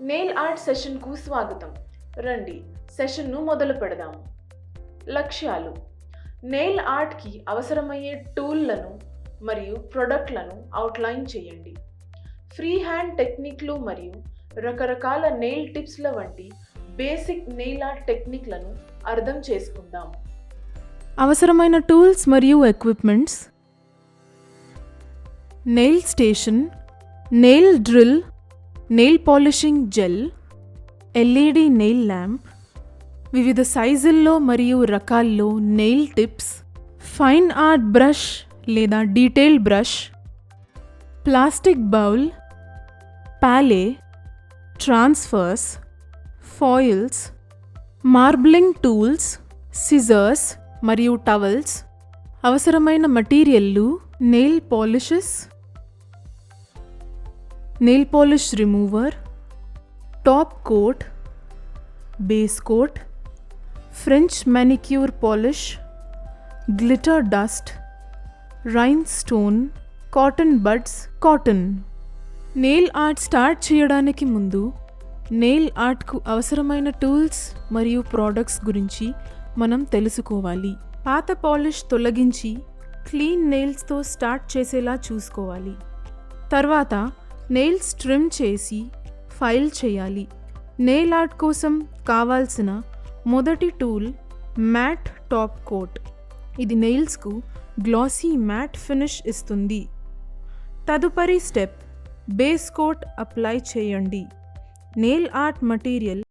Nail art సెషన్కు స్వాగతం. రండి సెషన్ను మొదలు పెడదాము. లక్ష్యాలు: నెయిల్ ఆర్ట్కి అవసరమయ్యే టూల్లను మరియు ప్రొడక్ట్లను అవుట్లైన్ చేయండి. ఫ్రీ హ్యాండ్ టెక్నిక్లు మరియు రకరకాల నెయిల్ టిప్స్ల వంటి బేసిక్ నెయిల్ ఆర్ట్ టెక్నిక్లను అర్థం చేసుకుందాము. అవసరమైన టూల్స్ మరియు equipments: nail station, nail drill, nail polishing gel, LED nail lamp, వివిధ సైజుల్లో మరియు రకాల్లో nail tips, fine art brush లేదా detail brush, plastic bowl, palette, transfers, foils, marbling tools, scissors మరియు టవల్స్. అవసరమైన మటీరియల్లు: nail polishes, nail polish remover, top coat, base coat, French manicure polish, glitter dust, rhinestone, cotton buds, cotton. Nail art start చేయడానికి ముందు nail ఆర్ట్కు అవసరమైన tools మరియు products గురించి మనం తెలుసుకోవాలి. పాత పాలిష్ తొలగించి క్లీన్ నెయిల్స్తో స్టార్ట్ చేసేలా చూసుకోవాలి. తర్వాత నెయిల్స్ ట్రిమ్ చేసి ఫైల్ చేయాలి. నెయిల్ ఆర్ట్ కోసం కావాల్సిన మొదటి టూల్ మ్యాట్ టాప్ కోట్. ఇది నెయిల్స్కు గ్లాసీ మ్యాట్ ఫినిష్ ఇస్తుంది. తదుపరి స్టెప్ బేస్ కోట్ అప్లై చేయండి. Nail art material